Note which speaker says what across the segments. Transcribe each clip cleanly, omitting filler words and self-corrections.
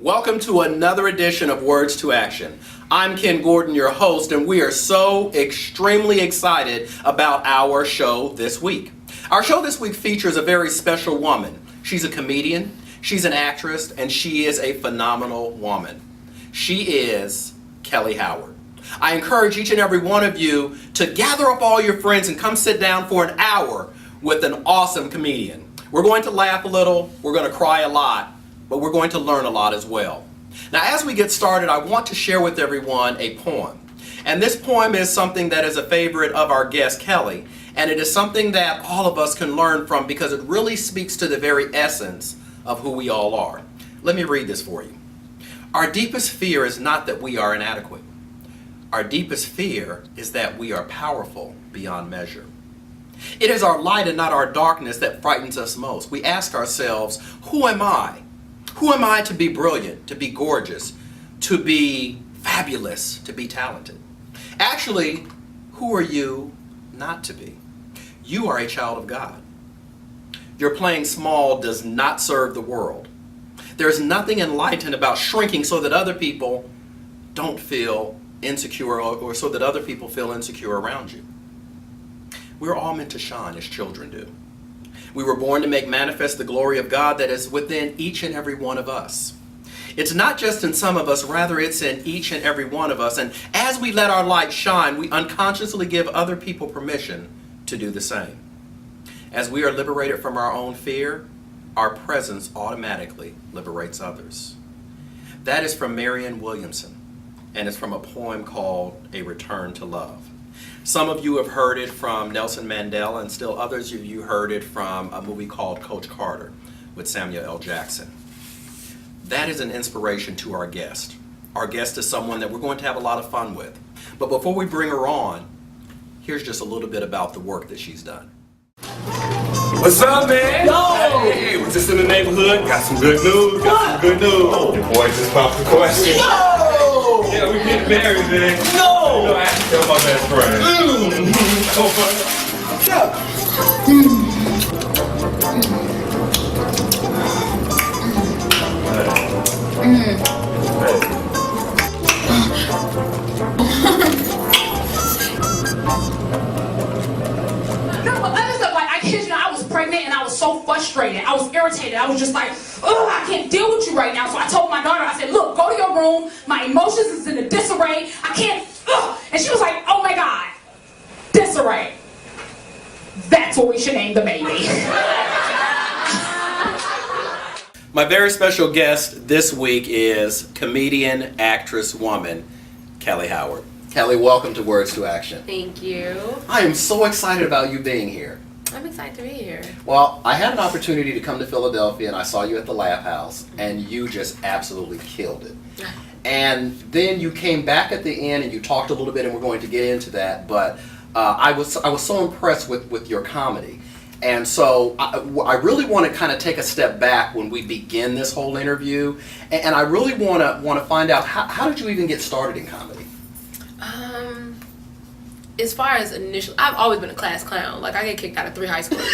Speaker 1: Welcome to another edition of Words to Action. I'm Ken Gordon, your host, and we are so extremely excited about our show this week. Our show this week features a very special woman. She's a comedian, she's an actress, and she is a phenomenal woman. She is Kellye Howard. I encourage each and every one of you to gather up all your friends and come sit down for an hour with an awesome comedian. We're going to laugh a little, we're going to cry a lot, but we're going to learn a lot as well. Now, as we get started, I want to share with everyone a poem. And this poem is something that is a favorite of our guest, Kellye, and it is something that all of us can learn from because it really speaks to the very essence of who we all are. Let me read this for you. Our deepest fear is not that we are inadequate. Our deepest fear is that we are powerful beyond measure. It is our light and not our darkness that frightens us most. We ask ourselves, who am I? Who am I to be brilliant, to be gorgeous, to be fabulous, to be talented? Actually, who are you not to be? You are a child of God. Your playing small does not serve the world. There's nothing enlightened about shrinking so that other people don't feel insecure or so that other people feel insecure around you. We're all meant to shine as children do. We were born to make manifest the glory of God that is within each and every one of us. It's not just in some of us, rather it's in each and every one of us. And as we let our light shine, we unconsciously give other people permission to do the same. As we are liberated from our own fear, our presence automatically liberates others. That is from Marianne Williamson, and it's from a poem called A Return to Love. Some of you have heard it from Nelson Mandela, and still others of you heard it from a movie called Coach Carter with Samuel L. Jackson. That is an inspiration to our guest. Our guest is someone that we're going to have a lot of fun with. But before we bring her on, here's just a little bit about the work that she's done.
Speaker 2: What's up, man?
Speaker 3: Yo!
Speaker 2: Hey, we're just in the neighborhood. Got some good news. Your boy just popped the question.
Speaker 3: Yo!
Speaker 2: Yeah, we getting married, man.
Speaker 3: No!
Speaker 2: You know, I have to tell my best friend. So fun.
Speaker 3: What's up?
Speaker 4: Pregnant and I was so frustrated. I was irritated. I was just like, ugh, I can't deal with you right now. So I told my daughter, I said, look, go to your room. My emotions is in a disarray. I can't, ugh. And she was like, oh my God, disarray. That's what we should name the baby.
Speaker 1: My very special guest this week is comedian, actress, woman, Kellye Howard. Kellye, welcome to Words to Action.
Speaker 5: Thank you.
Speaker 1: I am so excited about you being here.
Speaker 5: I'm excited to be here.
Speaker 1: Well, I had an opportunity to come to Philadelphia and I saw you at the Laugh House and you just absolutely killed it. And then you came back at the end and you talked a little bit and we're going to get into that, but I was so impressed with your comedy. And so I really want to kind of take a step back when we begin this whole interview, and I really want to find out how did you even get started in comedy?
Speaker 5: As far as initially, I've always been a class clown. Like, I get kicked out of 3 high schools.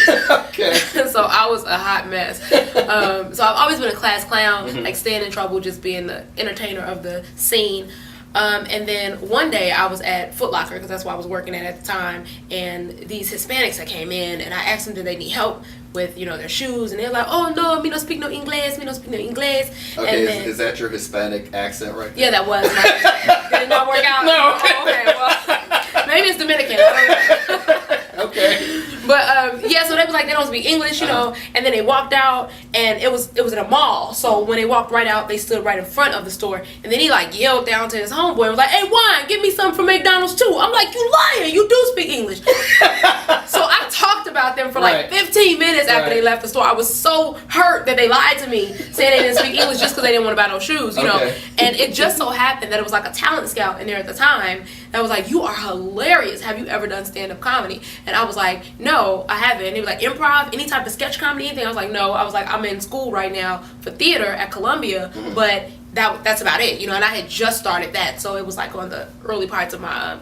Speaker 1: Okay.
Speaker 5: So I was a hot mess. So I've always been a class clown,
Speaker 1: Mm-hmm.
Speaker 5: like staying in trouble, just being the entertainer of the scene. And then one day I was at Foot Locker, because that's what I was working at the time, and these Hispanics that came in, and I asked them, did they need help with, their shoes, and they're like, oh no, me no speak no English, me no speak no English.
Speaker 1: Okay,
Speaker 5: and then,
Speaker 1: is that your Hispanic accent right there?
Speaker 5: yeah, that was my did it not work out?
Speaker 1: No.
Speaker 5: Oh, okay, well, maybe it's Dominican, I don't know.
Speaker 1: Okay.
Speaker 5: But yeah, so they was like, they don't speak English, and then they walked out, and it was in a mall. So when they walked right out, they stood right in front of the store, and then he like yelled down to his homeboy and was like, hey, Wine, give me something from McDonald's too. I'm like, you lying, you do speak English. So I talked about them for like 15 minutes after they left the store. I was so hurt that they lied to me, saying they didn't speak English just because they didn't want to buy no shoes, you know. And it just so happened that it was like a talent scout in there at the time that was like, you are hilarious. Have you ever done stand-up comedy? And I was like, no, I haven't. And he was like, improv, any type of sketch comedy, anything? I was like, no. I was like, I'm in school right now for theater at Columbia, but that's about it, and I had just started that, so it was like on the early parts of my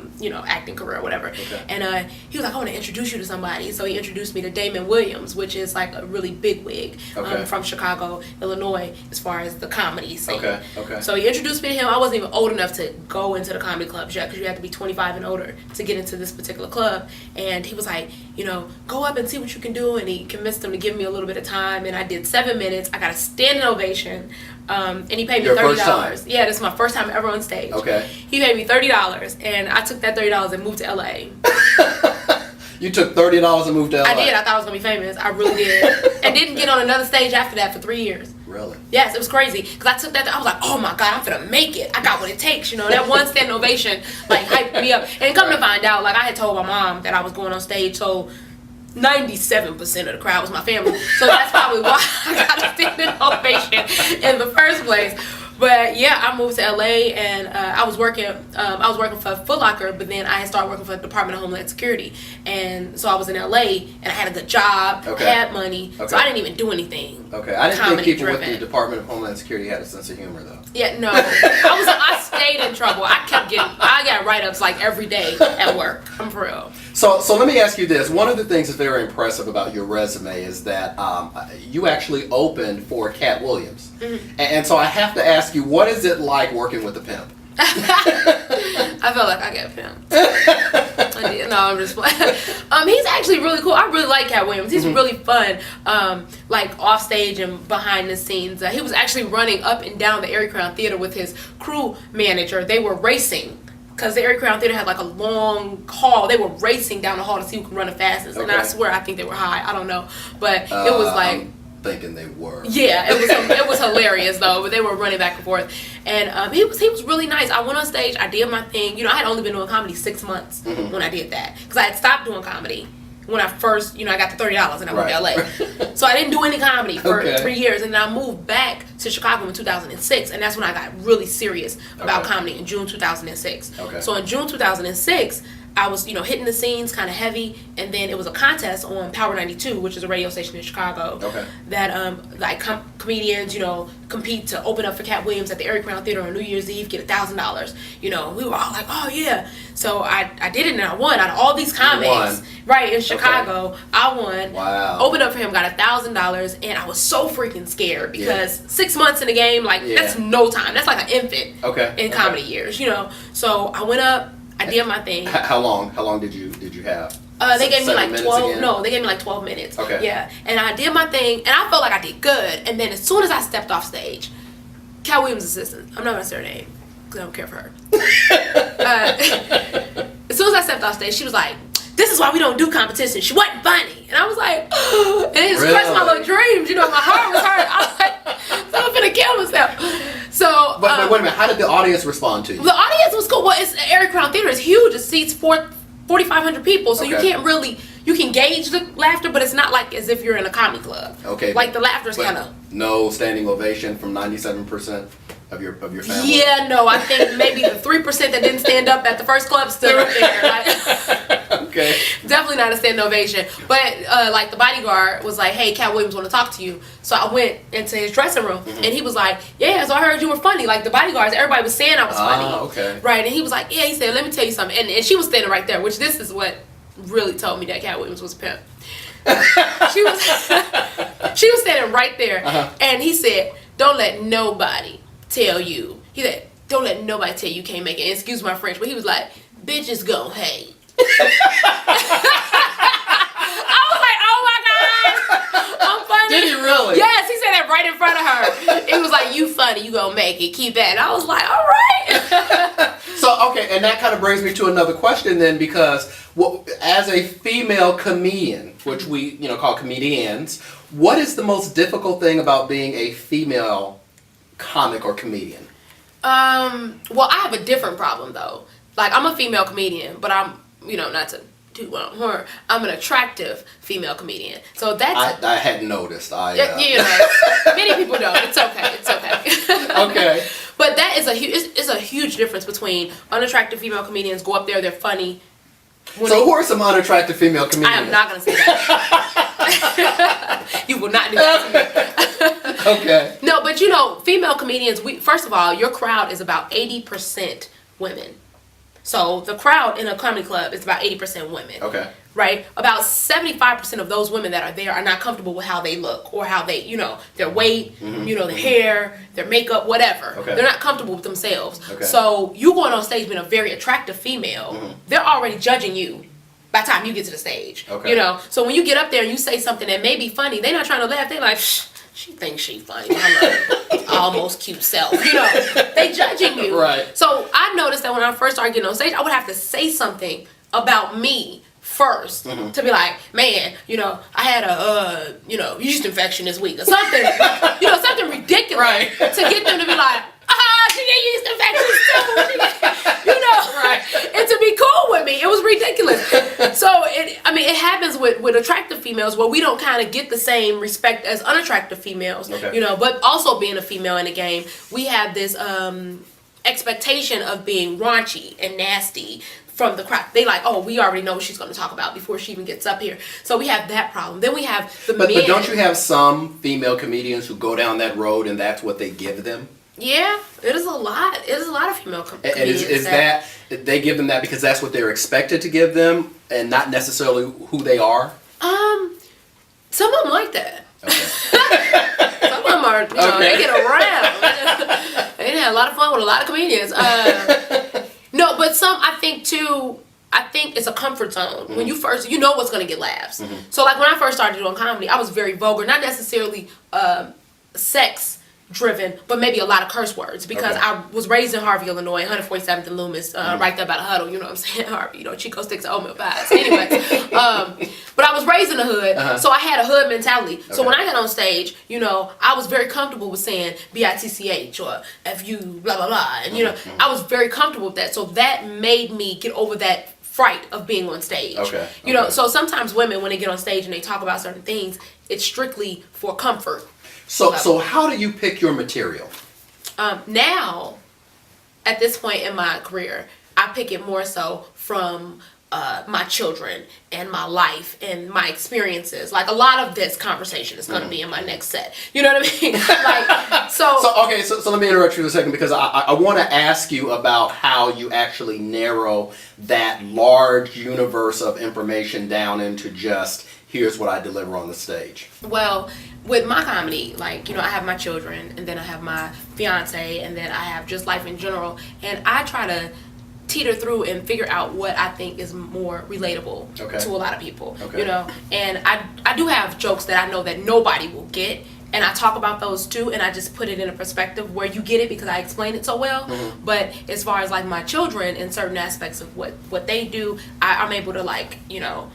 Speaker 5: acting career or whatever.
Speaker 1: Okay.
Speaker 5: And he was like, I want to introduce you to somebody, so he introduced me to Damon Williams, which is like a really big wig from Chicago, Illinois, as far as the comedy scene.
Speaker 1: Okay.
Speaker 5: So he introduced me to him. I wasn't even old enough to go into the comedy clubs yet, because you had to be 25 and older to get into this particular club. And he was like, go up and see what you can do, and he convinced them to give me a little bit of time, and I did 7 minutes. I got a standing ovation. And he paid me $30. Yeah, this is my first time ever on stage.
Speaker 1: Okay.
Speaker 5: He paid me $30, and I took that $30 and moved to LA.
Speaker 1: You took $30 and moved to LA?
Speaker 5: I did. I thought I was gonna be famous. I really did. And didn't get on another stage after that for 3 years.
Speaker 1: Really?
Speaker 5: Yes, it was crazy. Because I took that, I was like, oh my God, I'm gonna make it. I got what it takes, That one standing ovation, like, hyped me up. And come to find out, like, I had told my mom that I was going on stage, so 97% of the crowd was my family. So that's probably why I got a standing ovation in the first place. But yeah, I moved to LA, and I was working for Foot Locker, but then I had started working for the Department of Homeland Security, and so I was in LA, and I had a good job, had money, so I didn't even do anything.
Speaker 1: Okay, I didn't think people with the Department of Homeland Security had a sense of humor, though.
Speaker 5: Yeah, no, I stayed in trouble. I got write-ups like every day at work. I'm for real.
Speaker 1: So let me ask you this. One of the things that's very impressive about your resume is that you actually opened for Cat Williams. Mm-hmm. And so I have to ask you, what is it like working with a pimp?
Speaker 5: I felt like I got pimped. I did. No, I'm just playing. He's actually really cool. I really like Cat Williams. He's really fun. Like off stage and behind the scenes. He was actually running up and down the Erie Crown Theater with his crew manager. They were racing. Because the Erie Crown Theater had like a long hall. They were racing down the hall to see who could run the fastest. And I swear, I think they were high. I don't know. But it was like...
Speaker 1: I'm thinking they were.
Speaker 5: Yeah, it was hilarious though. But they were running back and forth. And he was really nice. I went on stage. I did my thing. I had only been doing comedy 6 months when I did that. Because I had stopped doing comedy when I first, I got the $30 and I moved to LA. So I didn't do any comedy for 3 years. And then I moved back to Chicago in 2006. And that's when I got really serious about comedy in June 2006. Okay. So in June 2006, I was, hitting the scenes kind of heavy, and then it was a contest on Power 92, which is a radio station in Chicago, that comedians, compete to open up for Cat Williams at the Erie Crown Theater on New Year's Eve, get $1,000. We were all like, oh yeah. So I did it, and I won. Out of all these comics, right, in Chicago, I won.
Speaker 1: Wow.
Speaker 5: Opened up for him, got $1,000, and I was so freaking scared because 6 months in the game, that's no time. That's like an infant in comedy years, So I went up. I did my thing.
Speaker 1: How long did you have?
Speaker 5: They gave me like 12. Again? No, they gave me like 12 minutes.
Speaker 1: Okay.
Speaker 5: Yeah, and I did my thing, and I felt like I did good. And then as soon as I stepped off stage, Cat Williams' assistant. I'm not gonna say her name because I don't care for her. As soon as I stepped off stage, she was like, "This is why we don't do competition." She wasn't funny, and I was like, and it just crushed my little dreams. My heart was hurt. I was like, so I'm gonna kill myself. So,
Speaker 1: but wait a minute, how did the audience respond to you?
Speaker 5: The audience was cool. Well, it's Erie Crown Theater. It's huge. It seats 4,500 people, so you can't really, you can gauge the laughter, but it's not like as if you're in a comedy club. Okay. Like the laughter's kind of.
Speaker 1: No standing ovation from 97% of your family?
Speaker 5: Yeah, no, I think maybe the 3% that didn't stand up at the first club stood up there.
Speaker 1: Okay.
Speaker 5: Definitely not a standing ovation. But like the bodyguard was like, hey, Cat Williams want to talk to you. So I went into his dressing room and he was like, yeah, so I heard you were funny. Like the bodyguards, everybody was saying I was funny.
Speaker 1: Okay.
Speaker 5: Right, and he was like, yeah, he said, let me tell you something. And she was standing right there, which this is what really told me that Cat Williams was a pimp. she was standing right there and he said, don't let nobody tell you. He said, don't let nobody tell you can't make it. And excuse my French, but he was like, bitches gon' hate. I was like, oh my God, I'm funny.
Speaker 1: Did he really?
Speaker 5: Yes, he said that right in front of her. It was like, you funny, you gonna make it, keep that. And I was like, all right.
Speaker 1: So, okay, and that kind of brings me to another question then, because as a female comedian, which we call comedians, what is the most difficult thing about being a female comic or comedian?
Speaker 5: Well, I have a different problem though. Like, I'm a female comedian, but I'm, not to do well on her, I'm an attractive female comedian. So that's
Speaker 1: I hadn't noticed.
Speaker 5: Many people don't. It's okay. It's okay.
Speaker 1: Okay.
Speaker 5: But that is it's a huge difference between unattractive female comedians go up there, they're funny.
Speaker 1: So who are some unattractive female comedians?
Speaker 5: I am not going to say that. You will not do that to me.
Speaker 1: Okay.
Speaker 5: No, but you know, female comedians, first of all, your crowd is about 80% women. So the crowd in a comedy club is about 80% women.
Speaker 1: Okay.
Speaker 5: Right? About 75% of those women that are there are not comfortable with how they look or how they, their weight, their hair, their makeup, whatever.
Speaker 1: Okay.
Speaker 5: They're not comfortable with themselves.
Speaker 1: Okay.
Speaker 5: So you going on stage being a very attractive female, they're already judging you by the time you get to the stage.
Speaker 1: Okay.
Speaker 5: So when you get up there and you say something that may be funny, they're not trying to laugh. They're like, she thinks she funny. I love almost cute self. They judging you.
Speaker 1: Right.
Speaker 5: So I noticed that when I first started getting on stage, I would have to say something about me first to be like, man, I had a yeast infection this week or something, something ridiculous, right? To get them to be like, she get yeast infections too, right? And to be cool with me, it was ridiculous. So it happens with attractive females where we don't kind of get the same respect as unattractive females, but also being a female in the game, we have this expectation of being raunchy and nasty from the crowd. They like, oh, we already know what she's going to talk about before she even gets up here. So we have that problem. Then we have the men.
Speaker 1: But don't you have some female comedians who go down that road and that's what they give them? Yeah,
Speaker 5: it is a lot. It is a lot of female comedians.
Speaker 1: And is that they give them that because that's what they're expected to give them and not necessarily who they are?
Speaker 5: Some of them like that.
Speaker 1: Okay.
Speaker 5: Some of them are, they get around. They had a lot of fun with a lot of comedians. No, but I think it's a comfort zone. When you first, you know what's going to get laughs. So like when I first started doing comedy, I was very vulgar, not necessarily sex driven, but maybe a lot of curse words because I was raised in Harvey, Illinois, 147th and Loomis, right there by the Huddle, you know what I'm saying? Harvey, Chico sticks to oatmeal pies. Anyway, but I was raised in the hood, so I had a hood mentality. So when I got on stage, I was very comfortable with saying BITCH or FU, blah, blah, blah. And, I was very comfortable with that. So that made me get over that fright of being on stage. Okay. So sometimes women, when they get on stage and they talk about certain things, it's strictly for comfort.
Speaker 1: So how do you pick your material?
Speaker 5: Now, at this point in my career, I pick it more so from my children and my life and my experiences. Like a lot of this conversation is going to be in my next set. You know what I mean?
Speaker 1: So let me interrupt you for a second because I want to ask you about how you actually narrow that large universe of information down into just here's what I deliver on the stage.
Speaker 5: Well, with my comedy, I have my children, and then I have my fiance, and then I have just life in general, and I try to teeter through and figure out what I think is more relatable to a lot of people, and I do have jokes that I know that nobody will get, and I talk about those too, and I just put it in a perspective where you get it because I explain it so well. But as far as my children and certain aspects of what they do, I'm able to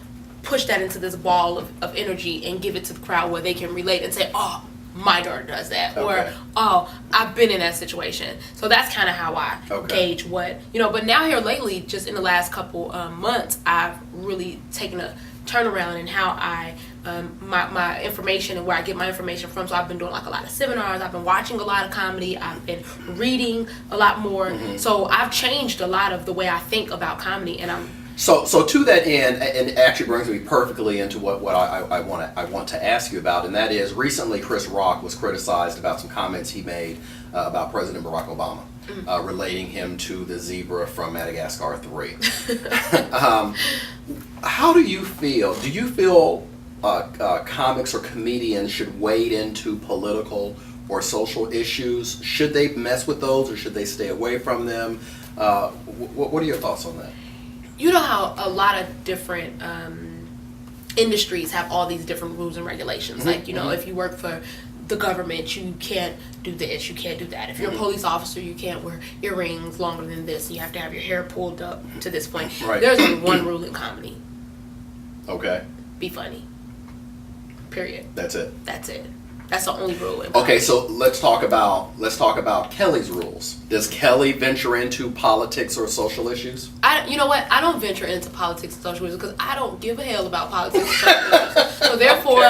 Speaker 5: push that into this ball of energy and give it to the crowd where they can relate and say, oh, my daughter does that, or oh, I've been in that situation. So that's kind of how I gauge what but now here lately, just in the last couple months, I've really taken a turnaround in how I my information and where I get my information from. So I've been doing a lot of seminars, I've been watching a lot of comedy, I've been reading a lot more. So I've changed a lot of the way I think about comedy, and
Speaker 1: So to that end, and it actually brings me perfectly into what I want to ask you about, and that is recently Chris Rock was criticized about some comments he made about President Barack Obama, relating him to the zebra from Madagascar 3. How do you feel? Do you feel comics or comedians should wade into political or social issues? Should they mess with those, or should they stay away from them? What are your thoughts on that?
Speaker 5: You know how a lot of different industries have all these different rules and regulations. If you work for the government, you can't do this, you can't do that. If you're a police officer, you can't wear earrings longer than this. You have to have your hair pulled up to this point. Right. There's only one rule in comedy.
Speaker 1: Okay.
Speaker 5: Be funny. Period.
Speaker 1: That's it.
Speaker 5: That's it. That's the only rule in comedy.
Speaker 1: Okay, so let's talk about Kellye's rules. Does Kellye venture into politics or social issues?
Speaker 5: You know what? I don't venture into politics and social issues because I don't give a hell about politics and social issues. So therefore,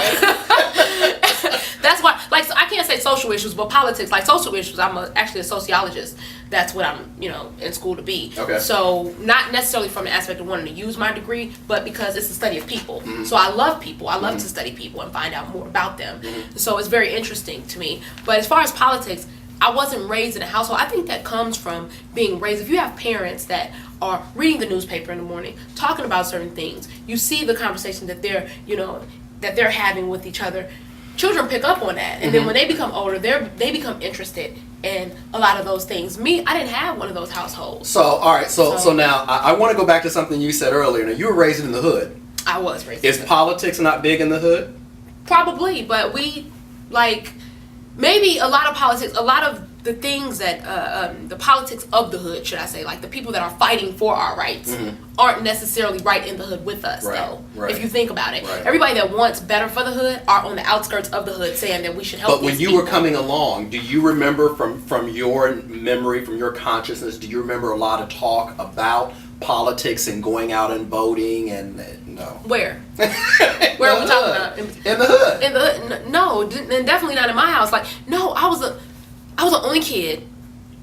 Speaker 5: That's why, like, so I can't say social issues, but politics, like social issues, I'm actually a sociologist. That's what I'm, in school to be.
Speaker 1: Okay.
Speaker 5: So not necessarily from the aspect of wanting to use my degree, but because it's the study of people. So I love people. I love to study people and find out more about them. So it's very interesting to me. But as far as politics, I wasn't raised in a household. I think that comes from being raised. If you have parents that are reading the newspaper in the morning, talking about certain things, you see the conversation that they're having with each other. Children pick up on that, and then when they become older, they become interested in a lot of those things. Me, I didn't have one of those households.
Speaker 1: So, all right. So now I want to go back to something you said earlier. Now, you were raised in the hood.
Speaker 5: I was raised.
Speaker 1: Is politics not big in the hood?
Speaker 5: Probably, but we maybe a lot of politics, a lot of the things that the politics of the hood, should I say, like the people that are fighting for our rights, aren't necessarily right in the hood with us, though. Right. If you think about it, everybody that wants better for the hood are on the outskirts of the hood, saying that we should help.
Speaker 1: But when you were coming along, do you remember from your memory, from your consciousness, do you remember a lot of talk about politics and going out and voting and no?
Speaker 5: Where? Where are we talking about?
Speaker 1: In the hood.
Speaker 5: In the hood? No, and definitely not in my house. Like, no, I was the only kid.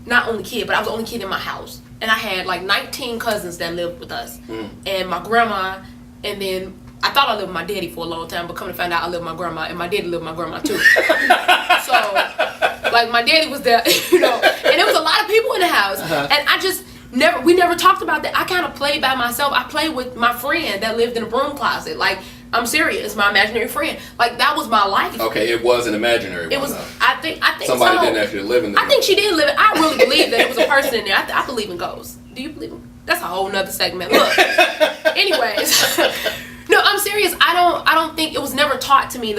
Speaker 5: Not only kid, but I was the only kid in my house. And I had like 19 cousins that lived with us. And my grandma, and then I thought I lived with my daddy for a long time, but come to find out I lived with my grandma, and my daddy lived with my grandma too. So, like, my daddy was there, and there was a lot of people in the house. And I just we never talked about that. I kind of played by myself. I played with my friend that lived in a broom closet. Like, I'm serious, my imaginary friend. Like, that was my life.
Speaker 1: Okay, it was an imaginary one.
Speaker 5: It was. I think
Speaker 1: somebody
Speaker 5: so.
Speaker 1: didn't actually live in there.
Speaker 5: I think she did live it. I really believe that it was a person in there. I believe in ghosts. Do you believe in? That's a whole nother segment. Look. Anyways, no, I'm serious. I don't think it was never taught to me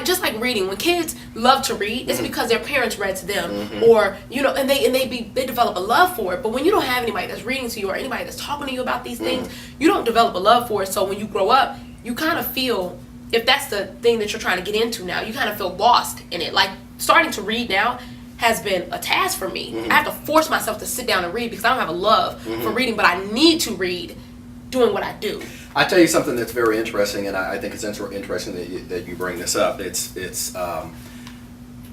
Speaker 5: just like reading. When kids love to read, it's because their parents read to them, or and they develop a love for it. But when you don't have anybody that's reading to you or anybody that's talking to you about these things, you don't develop a love for it. So when you grow up, you kind of feel, if that's the thing that you're trying to get into now, you kind of feel lost in it. Like, starting to read now has been a task for me. I have to force myself to sit down and read because I don't have a love for reading, but I need to read doing what I do.
Speaker 1: I tell you something that's very interesting, and I think it's interesting that you bring this up.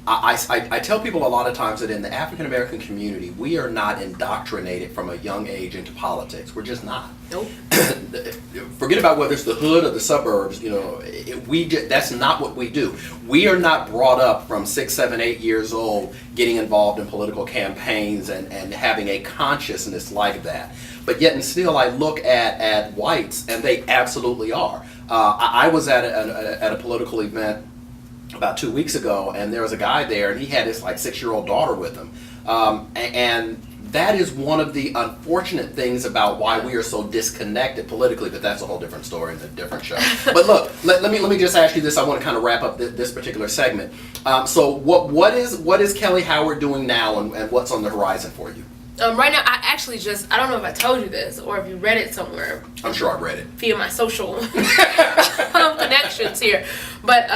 Speaker 1: I tell people a lot of times that in the African American community, we are not indoctrinated from a young age into politics. We're just not.
Speaker 5: Nope.
Speaker 1: Forget about whether it's the hood or the suburbs. That's not what we do. We are not brought up from 6, 7, 8 years old getting involved in political campaigns and having a consciousness like that. But yet and still, I look at whites, and they absolutely are. I was at a political event about 2 weeks ago, and there was a guy there, and he had his 6-year-old daughter with him, and that is one of the unfortunate things about why we are so disconnected politically. But that's a whole different story and a different show. But look, let me just ask you this. I want to kind of wrap up this particular segment. So what is Kellye Howard doing now, and what's on the horizon for you?
Speaker 5: Right now, I actually I don't know if I told you this or if you read it somewhere.
Speaker 1: I'm sure I read it.
Speaker 5: Via my social connections here. But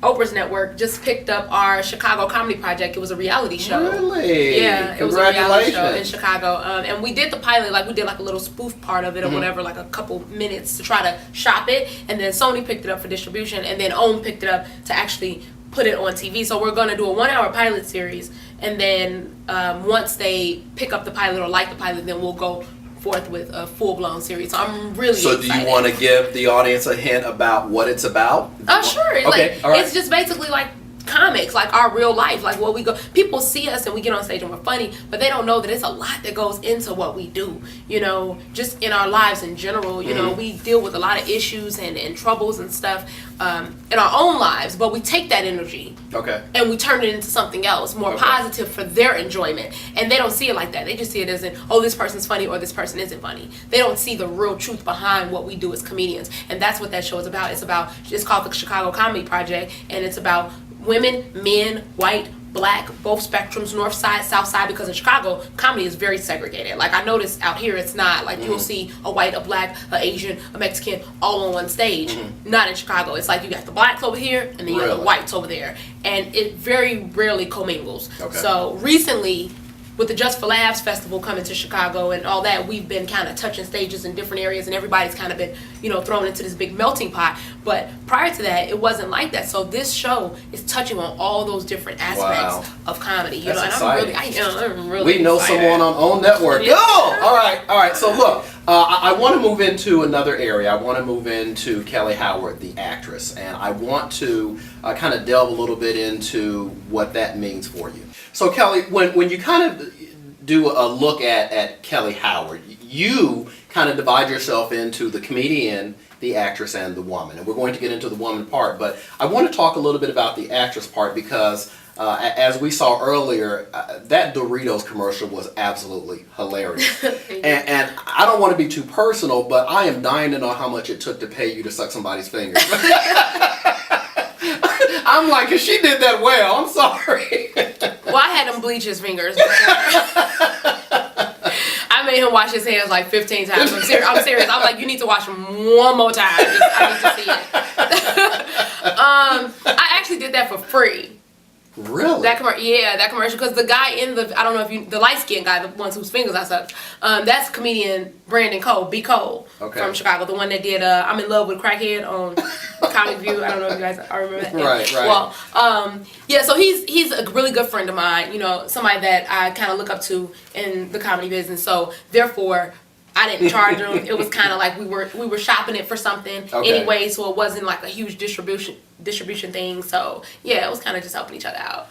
Speaker 5: Oprah's network just picked up our Chicago comedy project. It was a reality show.
Speaker 1: Really?
Speaker 5: Yeah, it was a reality show in Chicago. And we did the pilot, we did a little spoof part of it or whatever, a couple minutes to try to shop it. And then Sony picked it up for distribution, and then OWN picked it up to actually put it on TV. So we're going to do a 1-hour pilot series. And then once they pick up the pilot or like the pilot, then we'll go forth with a full-blown series. So I'm really excited.
Speaker 1: So do you want to give the audience a hint about what it's about?
Speaker 5: Sure.
Speaker 1: Okay, all right.
Speaker 5: It's just basically comics, our real life, what we go. People see us and we get on stage and we're funny, but they don't know that it's a lot that goes into what we do. Just in our lives in general. We deal with a lot of issues and troubles and stuff in our own lives, but we take that energy, and we turn it into something else more positive for their enjoyment. And they don't see it like that. They just see it as this person's funny or this person isn't funny. They don't see the real truth behind what we do as comedians, and that's what that show is about. It's called the Chicago Comedy Project, and it's about women, men, white, black, both spectrums, north side, south side, because in Chicago, comedy is very segregated. I noticed out here, it's not. You'll see a white, a black, a Asian, a Mexican, all on one stage. Not in Chicago. It's you got the blacks over here, and then you have the whites over there. And it very rarely commingles. So recently, with the Just for Laughs festival coming to Chicago and all that, we've been kind of touching stages in different areas, and everybody's kind of been, thrown into this big melting pot. But prior to that, it wasn't like that. So this show is touching on all those different aspects of comedy.
Speaker 1: That's
Speaker 5: and
Speaker 1: exciting.
Speaker 5: I'm really
Speaker 1: We know
Speaker 5: excited.
Speaker 1: someone on OWN Network.
Speaker 5: Yeah.
Speaker 1: Go! All right. So look, I want to move into another area. I want to move into Kellye Howard, the actress, and I want to kind of delve a little bit into what that means for you. So Kellye, when you kind of do a look at Kellye Howard, you kind of divide yourself into the comedian, the actress, and the woman. And we're going to get into the woman part, but I want to talk a little bit about the actress part because as we saw earlier, that Doritos commercial was absolutely hilarious. and I don't want to be too personal, but I am dying to know how much it took to pay you to suck somebody's fingers. I'm like, 'cause she did that well. I'm sorry.
Speaker 5: Well, I had him bleach his fingers. I made him wash his hands like 15 times. I'm serious. I'm like, you need to wash them one more time. I need to see it. I actually did that for free.
Speaker 1: Really?
Speaker 5: That commercial, because the guy in I don't know if the light skinned guy, the ones whose fingers I sucked, that's comedian Brandon Cole, B. Cole, from Chicago, the one that did I'm in Love with Crackhead on Comic View. I don't know if you guys remember that.
Speaker 1: Right.
Speaker 5: Well, so he's a really good friend of mine, somebody that I kind of look up to in the comedy business. So therefore, I didn't charge him. It was kind of like we were shopping it for something anyway, so it wasn't like a huge distribution thing. So yeah, it was kind of just helping each other out.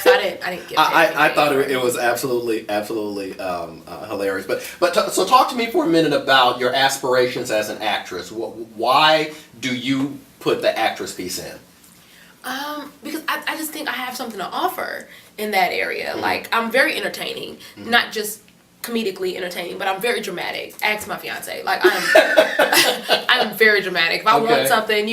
Speaker 5: So I didn't get paid.
Speaker 1: I thought it was absolutely hilarious. So talk to me for a minute about your aspirations as an actress. Why do you put the actress piece in?
Speaker 5: Because I just think I have something to offer in that area. Like, I'm very entertaining, not just comedically entertaining, but I'm very dramatic. Ask my fiance. Like, I'm very dramatic. If I want something,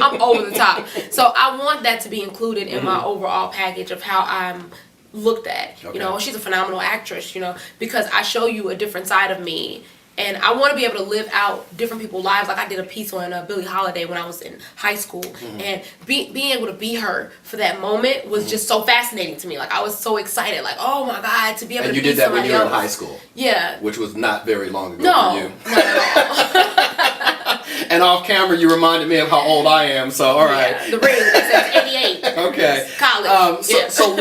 Speaker 5: I'm over the top. So I want that to be included in my overall package of how I'm looked at. She's a phenomenal actress, because I show you a different side of me. And I want to be able to live out different people's lives. Like I did a piece on Billie Holiday when I was in high school. And being able to be her for that moment was just so fascinating to me. Like, I was so excited. Like, oh my God, to be able to be somebody else. And you did that when you were in high school? Yeah.
Speaker 1: Which was not very long ago
Speaker 5: for
Speaker 1: you.
Speaker 5: No, not at all.
Speaker 1: And off camera, you reminded me of how old I am, so all right.
Speaker 5: The ring that says 88.
Speaker 1: Okay.
Speaker 5: It's college.
Speaker 1: So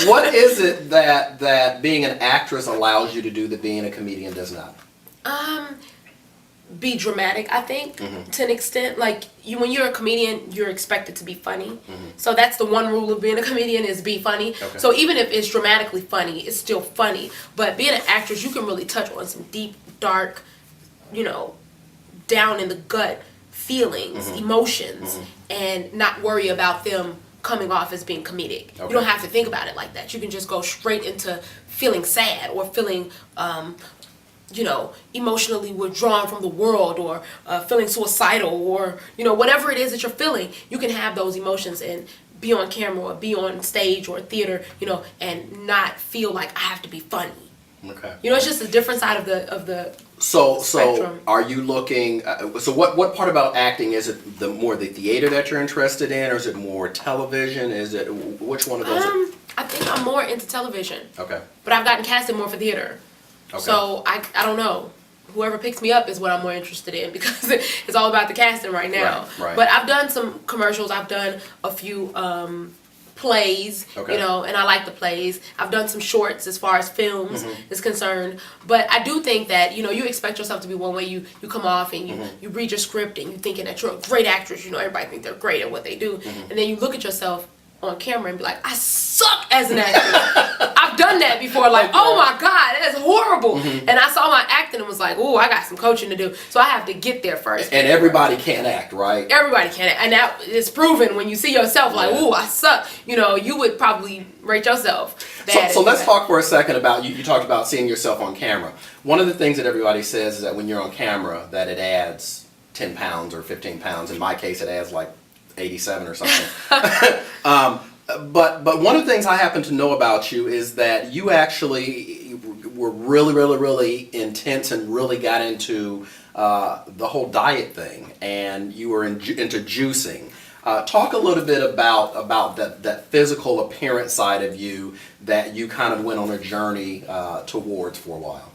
Speaker 1: what is it that being an actress allows you to do that being a comedian does not?
Speaker 5: Be dramatic, I think, to an extent. Like, when you're a comedian, you're expected to be funny. So that's the one rule of being a comedian, is be funny. So even if it's dramatically funny, it's still funny. But being an actress, you can really touch on some deep, dark, down in the gut feelings, emotions, and not worry about them coming off as being comedic. You don't have to think about it like that. You can just go straight into feeling sad or feeling emotionally withdrawn from the world, or feeling suicidal, or whatever it is that you're feeling. You can have those emotions and be on camera or be on stage or theater, and not feel like I have to be funny. It's just a different side of the spectrum.
Speaker 1: So are you looking? So what part about acting is it? The more the theater that you're interested in, or is it more television? Is it which one of those?
Speaker 5: I think I'm more into television.
Speaker 1: Okay.
Speaker 5: But I've gotten casted more for theater. Okay. So I don't know. Whoever picks me up is what I'm more interested in, because it's all about the casting right now.
Speaker 1: Right.
Speaker 5: But I've done some commercials. I've done a few plays, and I like the plays. I've done some shorts as far as films is concerned. But I do think that, you expect yourself to be one way. You come off and you read your script and you're thinking that you're a great actress. Everybody thinks they're great at what they do. And then you look at yourself on camera and be like, I suck as an actor. I've done that before, like, oh my God, that's horrible. And I saw my acting and was like, oh, I got some coaching to do. So I have to get there first.
Speaker 1: And everybody can't act, right?
Speaker 5: Everybody can't act. And that is proven when you see yourself like, oh, I suck. You would probably rate yourself bad.
Speaker 1: So let's talk for a second about, you talked about seeing yourself on camera. One of the things that everybody says is that when you're on camera, that it adds 10 pounds or 15 pounds. In my case, it adds like 87 or something. But one of the things I happen to know about you is that you actually were really intense and really got into the whole diet thing, and you were into juicing. Talk a little bit about that physical appearance side of you that you kind of went on a journey towards for a while.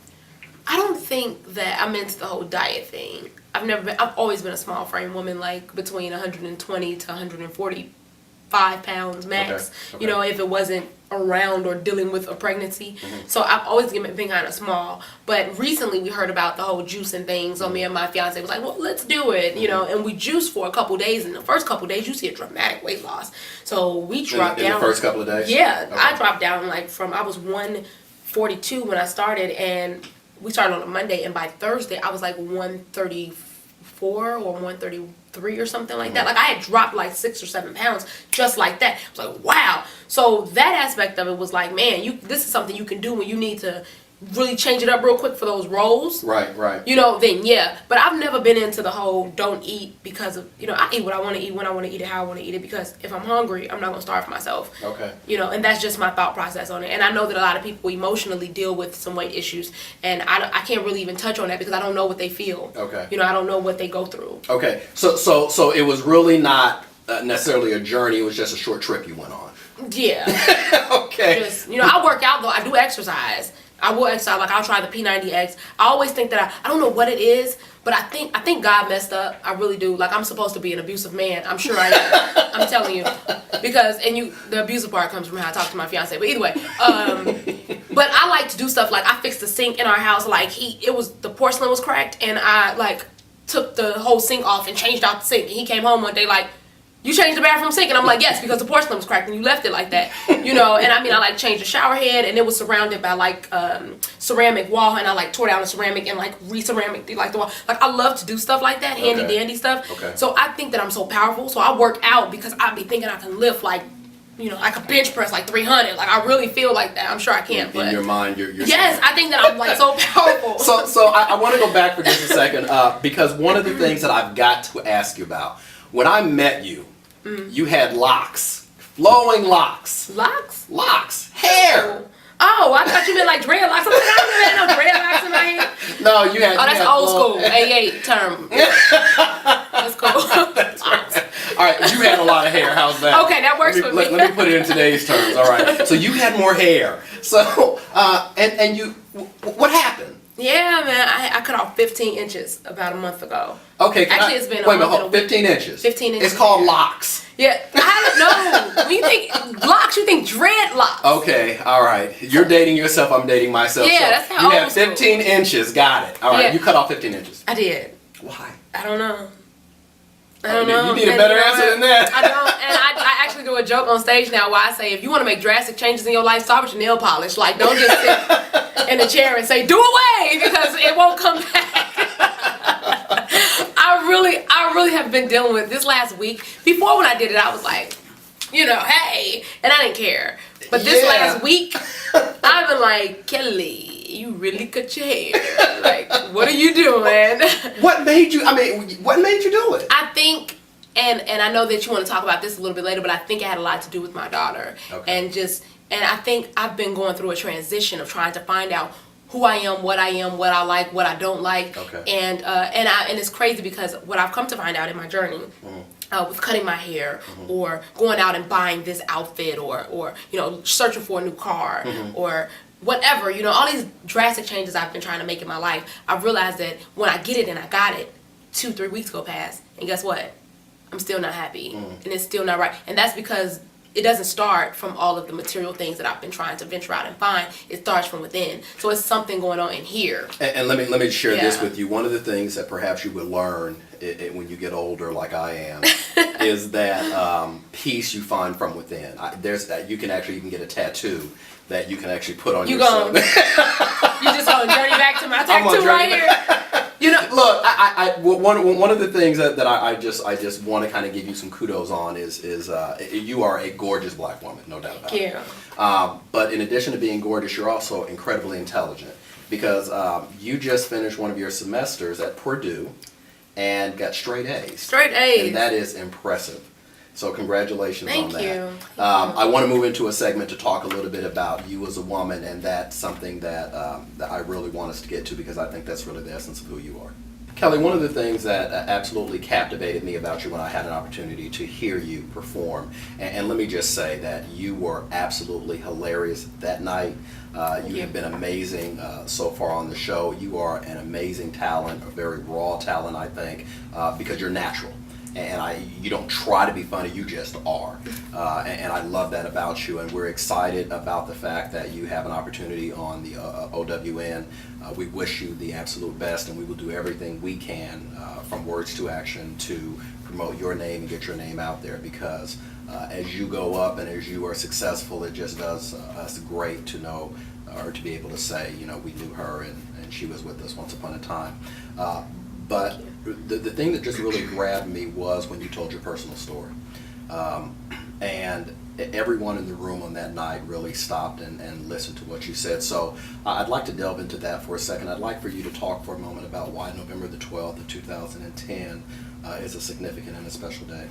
Speaker 5: I don't think that I'm into the whole diet thing. I've always been a small frame woman, like between 120 to 145 pounds max.
Speaker 1: Okay.
Speaker 5: You know, if it wasn't around or dealing with a pregnancy. So I've always been kind of small. But recently we heard about the whole juicing thing. So me and my fiance was like, well, let's do it. You know, and we juiced for a couple days. And the first couple days, you see a dramatic weight loss. So we dropped down.
Speaker 1: In the first couple of days?
Speaker 5: Yeah.
Speaker 1: Okay.
Speaker 5: I dropped down like I was 142 when I started. And we started on a Monday. And by Thursday, I was like 134 or 133 or something like that. Like I had dropped like 6 or 7 pounds just like that. I was like, wow. So that aspect of it was like, man, this is something you can do when you need to really change it up real quick for those roles.
Speaker 1: Right.
Speaker 5: You know, then yeah. But I've never been into the whole don't eat because of, you know, I eat what I want to eat when I want to eat it, how I want to eat it, because if I'm hungry, I'm not going to starve myself.
Speaker 1: Okay.
Speaker 5: You know, and that's just my thought process on it. And I know that a lot of people emotionally deal with some weight issues, and I can't really even touch on that because I don't know what they feel.
Speaker 1: Okay.
Speaker 5: You know, I don't know what they go through.
Speaker 1: Okay. So it was really not necessarily a journey. It was just a short trip you went on.
Speaker 5: Yeah.
Speaker 1: Okay.
Speaker 5: Just, you know, I work out though. I do exercise. I will exercise. Like I'll try the P90X. I always think that I don't know what it is, but I think God messed up. I really do. Like I'm supposed to be an abusive man. I'm sure I am. I'm telling you, because the abusive part comes from how I talk to my fiance. But either way, but I like to do stuff like I fixed the sink in our house. Like the porcelain was cracked, and I like took the whole sink off and changed out the sink. And he came home one day like, you changed the bathroom sink? And I'm like, yes, because the porcelain was cracked and you left it like that. You know, and I mean, I like changed the shower head and it was surrounded by like ceramic wall, and I like tore down the ceramic and like re-ceramic like the wall. Like I love to do stuff like that, handy dandy stuff.
Speaker 1: Okay.
Speaker 5: So I think that I'm so powerful. So I work out because I be thinking I can lift like, you know, I could bench press like 300. Like I really feel like that. I'm sure I can.
Speaker 1: In your mind, you're
Speaker 5: yes, I think that I'm like so powerful.
Speaker 1: So I want to go back for just a second because one of the things that I've got to ask you about, when I met you, you had locks, flowing locks.
Speaker 5: Locks?
Speaker 1: Hair.
Speaker 5: Oh, I thought you meant like dreadlocks. I'm like, I don't have no dreadlocks in my head.
Speaker 1: No, you had.
Speaker 5: Oh, that's old school. A8 term. That's cool.
Speaker 1: That's right. All right, you had a lot of hair. How's that?
Speaker 5: Okay, that works for me.
Speaker 1: Let me put it in today's terms. All right. So you had more hair. So and you, what happened?
Speaker 5: Yeah, man, I cut off 15 inches about a month ago.
Speaker 1: Okay,
Speaker 5: actually, it's been a
Speaker 1: wait a
Speaker 5: month
Speaker 1: minute,
Speaker 5: and a week.
Speaker 1: 15 inches.
Speaker 5: 15 inches.
Speaker 1: It's called locks.
Speaker 5: Yeah, I don't know. When you think locks, you think dreadlocks.
Speaker 1: Okay, all right. You're dating yourself. I'm dating myself.
Speaker 5: Yeah,
Speaker 1: so
Speaker 5: that's how
Speaker 1: you
Speaker 5: old
Speaker 1: have
Speaker 5: school.
Speaker 1: 15 inches. Got it. All right,
Speaker 5: Yeah.
Speaker 1: you cut off 15 inches.
Speaker 5: I did.
Speaker 1: Why?
Speaker 5: I don't know. I don't know.
Speaker 1: You need a better answer than that.
Speaker 5: I don't. And I actually do a joke on stage now where I say, if you want to make drastic changes in your life, start with your nail polish. Like, don't just sit in the chair and say, do away, because it won't come back. I really have been dealing with this last week. Before when I did it, I was like, you know, hey, and I didn't care. But this last week, I've been like, Kellye, you really cut your hair. Like, what are you doing?
Speaker 1: What made you do it?
Speaker 5: I think, and I know that you want to talk about this a little bit later, but I think it had a lot to do with my daughter.
Speaker 1: Okay.
Speaker 5: And I think I've been going through a transition of trying to find out who I am, what I like, what I don't like.
Speaker 1: Okay.
Speaker 5: And it's crazy because what I've come to find out in my journey, with cutting my hair, or going out and buying this outfit, or you know, searching for a new car, or whatever, you know, all these drastic changes I've been trying to make in my life, I've realized that when I get it and I got it, 2-3 weeks go past, and guess what? I'm still not happy, and it's still not right. And that's because it doesn't start from all of the material things that I've been trying to venture out and find. It starts from within. So it's something going on in here.
Speaker 1: And let me share this with you. One of the things that perhaps you would learn when you get older, like I am, is that peace you find from within. You can get a tattoo that you can actually put on yourself.
Speaker 5: You just gonna journey back to my tattoo right here. You know,
Speaker 1: look, one of the things that I just want to kind of give you some kudos on is you are a gorgeous black woman, no doubt about it.
Speaker 5: Thank you.
Speaker 1: But in addition to being gorgeous, you're also incredibly intelligent, because you just finished one of your semesters at Purdue and got straight A's.
Speaker 5: Straight A's.
Speaker 1: And that is impressive. So congratulations on that.
Speaker 5: Thank you.
Speaker 1: I want to move into a segment to talk a little bit about you as a woman, and that's something that I really want us to get to, because I think that's really the essence of who you are. Kellye, one of the things that absolutely captivated me about you when I had an opportunity to hear you perform, and let me just say that you were absolutely hilarious that night. You have been amazing so far on the show. You are an amazing talent, a very raw talent, I think, because you're natural. And you don't try to be funny, you just are. And I love that about you, and we're excited about the fact that you have an opportunity on the OWN. We wish you the absolute best, and we will do everything we can from words to action to promote your name and get your name out there, because as you go up and as you are successful, it just does us great to know, or to be able to say, you know, we knew her and she was with us once upon a time. But the thing that just really grabbed me was when you told your personal story. And everyone in the room on that night really stopped and listened to what you said. So I'd like to delve into that for a second. I'd like for you to talk for a moment about why November the 12th of 2010 is a significant and a special day.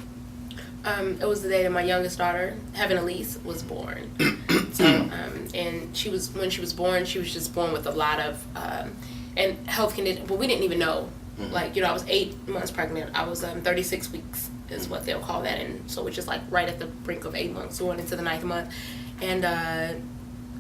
Speaker 5: It was the day that my youngest daughter, Heaven Elise, was born. So, and when she was born, she was just born with a lot of and health conditions. But we didn't even know. Like, you know, I was 8 months pregnant. I was 36 weeks is what they'll call that, and so it's just like right at the brink of 8 months, going into the 9th month, and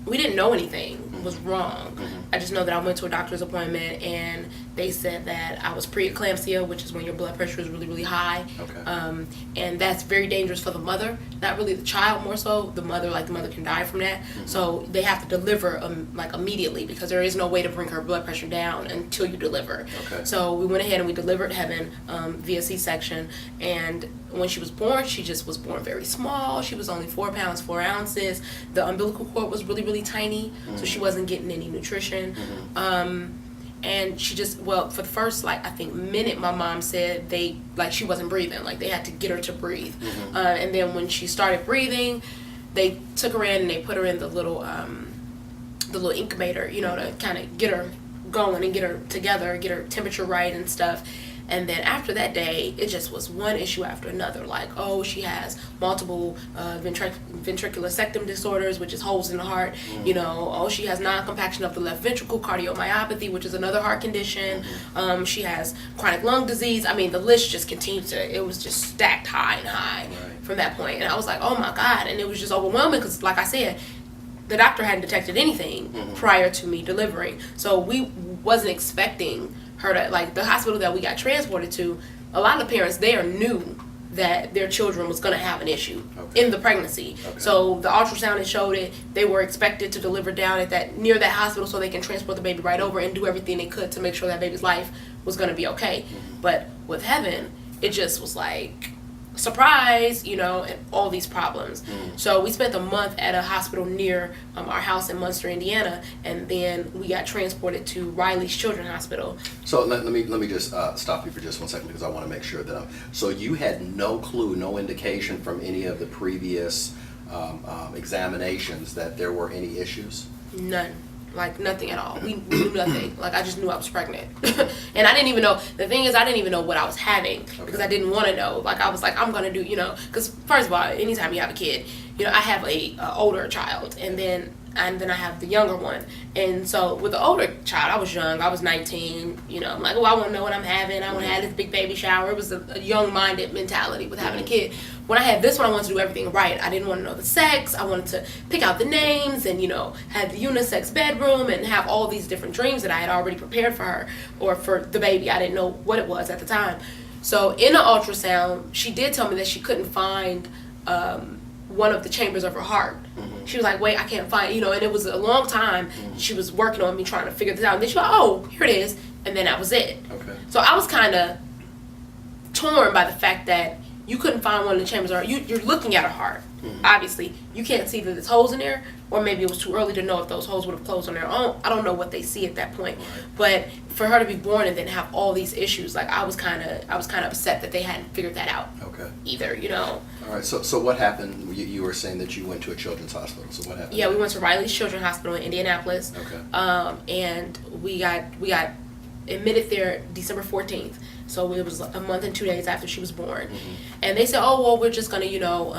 Speaker 5: we didn't know anything was wrong. I just know that I went to a doctor's appointment and they said that I was preeclampsia, which is when your blood pressure is really, really high.
Speaker 1: Okay.
Speaker 5: And that's very dangerous for the mother, not really the child, more so the mother. Like, the mother can die from that. So they have to deliver like immediately, because there is no way to bring her blood pressure down until you deliver.
Speaker 1: Okay.
Speaker 5: So we went ahead and we delivered Heaven via C-section, and when she was born, she just was born very small. She was only 4 pounds 4 ounces. The umbilical cord was really, really tiny, so she wasn't getting any nutrition. And she just, well, for the first, like, I think minute, my mom said she wasn't breathing. Like, they had to get her to breathe. And then when she started breathing, they took her in and they put her in the little incubator, you know, to kind of get her going and get her together, get her temperature right and stuff. And then after that day, it just was one issue after another. Like, oh, she has multiple ventricular septum disorders, which is holes in the heart. You know, oh, she has non-compaction of the left ventricle, cardiomyopathy, which is another heart condition. She has chronic lung disease. I mean, the list just continued it was just stacked high and high from that point. And I was like, oh my God. And it was just overwhelming because, like I said, the doctor hadn't detected anything prior to me delivering. So we wasn't expecting her to, like, the hospital that we got transported to, a lot of the parents there knew that their children was going to have an issue in the pregnancy. So the ultrasound had showed it. They were expected to deliver down at near that hospital so they can transport the baby right over and do everything they could to make sure that baby's life was going to be okay. But with Heaven, it just was like, surprise, you know, and all these problems. So we spent a month at a hospital near our house in Munster, Indiana, and then we got transported to Riley's Children's Hospital.
Speaker 1: So let me just stop you for just 1 second, because I want to make sure that so you had no clue, no indication from any of the previous examinations that there were any issues?
Speaker 5: None. Like, nothing at all. We knew nothing. Like, I just knew I was pregnant. And I didn't even know. The thing is, I didn't even know what I was having, because I didn't want to know. Like, I was like, I'm going to do, you know, because first of all, anytime you have a kid, you know, I have a older child, and then I have the younger one. And so with the older child, I was young. I was 19. You know, I'm like, oh, I want to know what I'm having. I want to have this big baby shower. It was a young-minded mentality with having a kid. When I had this one, I wanted to do everything right. I didn't want to know the sex. I wanted to pick out the names and, you know, have the unisex bedroom and have all these different dreams that I had already prepared for her or for the baby. I didn't know what it was at the time. So in the ultrasound, she did tell me that she couldn't find one of the chambers of her heart. She was like, wait, I can't find, you know, and it was a long time. She was working on me trying to figure this out. And then she was like, oh, here it is. And then that was it. So I was kind of torn by the fact that you couldn't find one of the chambers of her heart. You're looking at her heart. Obviously, you can't see that there's holes in there, or maybe it was too early to know if those holes would have closed on their own. I don't know what they see at that point. But for her to be born and then have all these issues, like, I was kind of upset that they hadn't figured that out either, you know.
Speaker 1: All right, so what happened? You were saying that you went to a children's hospital, so what happened?
Speaker 5: Yeah, we went to Riley's Children's Hospital in Indianapolis. And we got admitted there December 14th. So it was a month and 2 days after she was born. And they said, oh, well, we're just going to, you know,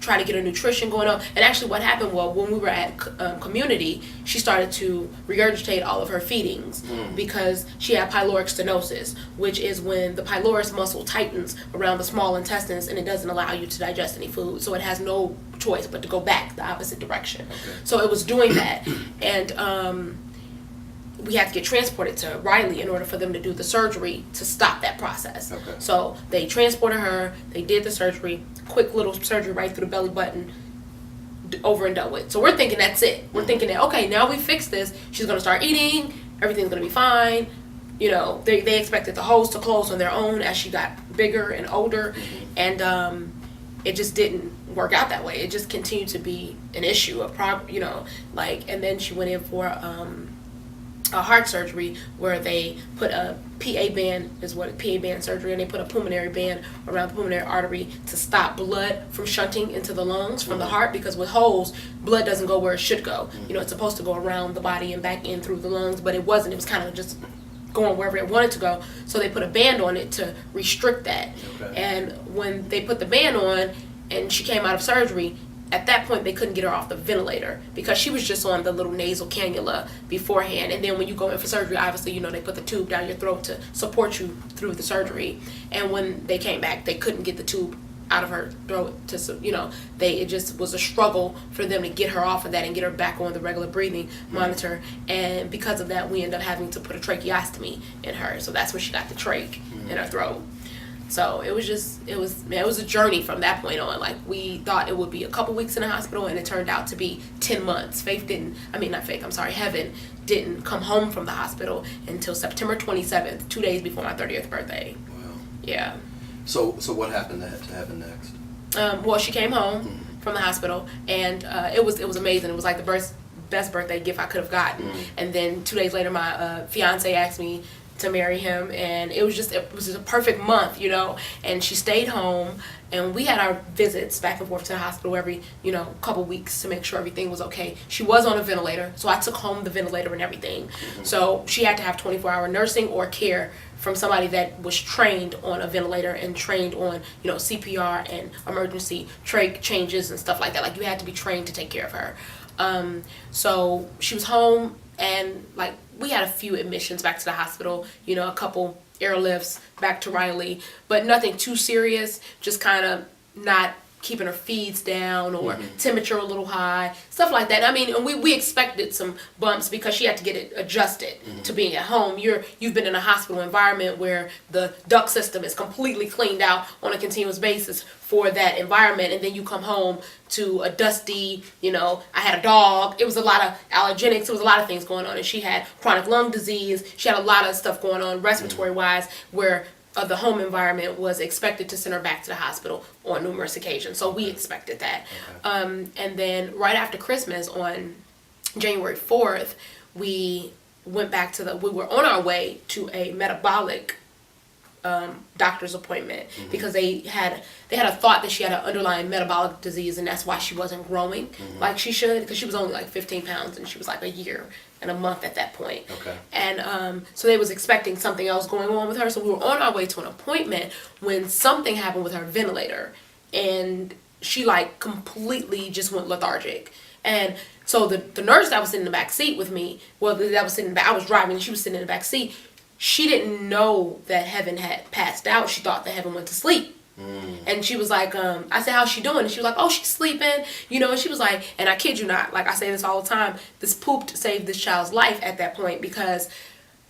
Speaker 5: try to get her nutrition going on. And actually what happened was when we were at Community, she started to regurgitate all of her feedings because she had pyloric stenosis, which is when the pylorus muscle tightens around the small intestines and it doesn't allow you to digest any food. So it has no choice but to go back the opposite direction. Okay. So it was doing that. And we had to get transported to Riley in order for them to do the surgery to stop that process. Okay. So they transported her, they did the surgery, quick little surgery right through the belly button, over and done with. So we're thinking that's it. We're thinking that, okay, now we fixed this, she's going to start eating, everything's going to be fine. You know, they expected the holes to close on their own as she got bigger and older, and it just didn't work out that way. It just continued to be an issue, and then she went in for a heart surgery where they put a PA band surgery, and they put a pulmonary band around the pulmonary artery to stop blood from shunting into the lungs from the heart, because with holes, blood doesn't go where it should go. You know, it's supposed to go around the body and back in through the lungs, but it wasn't. It was kind of just going wherever it wanted to go. So they put a band on it to restrict that. Okay. And when they put the band on and she came out of surgery, at that point they couldn't get her off the ventilator because she was just on the little nasal cannula beforehand. And then when you go in for surgery, obviously, you know, they put the tube down your throat to support you through the surgery. And when they came back, they couldn't get the tube out of her throat it just was a struggle for them to get her off of that and get her back on the regular breathing monitor. And because of that, we ended up having to put a tracheostomy in her. So that's when she got the trach in her throat. So it was a journey from that point on. Like, we thought it would be a couple weeks in the hospital, and it turned out to be 10 months. Heaven didn't come home from the hospital until September 27th, 2 days before my 30th birthday. Wow. Yeah.
Speaker 1: So what happened to Heaven next?
Speaker 5: Well, she came home from the hospital, and it was amazing. It was like the best birthday gift I could have gotten. And then 2 days later, my fiance asked me to marry him, and it was just a perfect month, you know. And she stayed home, and we had our visits back and forth to the hospital every couple weeks to make sure everything was okay. She was on a ventilator, so I took home the ventilator and everything. So she had to have 24-hour nursing or care from somebody that was trained on a ventilator and trained on CPR and emergency trach changes and stuff like that. Like, you had to be trained to take care of her. So she was home, and like, we had a few admissions back to the hospital, a couple airlifts back to Riley, but nothing too serious, just kind of not keeping her feeds down or temperature a little high, stuff like that. I mean, and we expected some bumps because she had to get it adjusted to being at home. You've been in a hospital environment where the duct system is completely cleaned out on a continuous basis for that environment, and then you come home to a dusty, I had a dog. It was a lot of allergenics. There was a lot of things going on, and she had chronic lung disease. She had a lot of stuff going on respiratory wise, where the home environment was expected to send her back to the hospital on numerous occasions. So we expected that. Okay. And then right after Christmas, on January 4th, we went back we were on our way to a metabolic doctor's appointment because they had a thought that she had an underlying metabolic disease, and that's why she wasn't growing like she should, because she was only like 15 pounds and she was like a year and a month at that point. Okay. And so they was expecting something else going on with her. So we were on our way to an appointment when something happened with her ventilator, and she like completely just went lethargic. And so the nurse that was sitting in the back seat with me, I was driving and she was sitting in the back seat. She didn't know that Heaven had passed out. She thought that Heaven went to sleep. And she was like, I said, how's she doing? And she was like, oh, she's sleeping. And she was like, and I kid you not, like I say this all the time, this poop saved this child's life at that point, because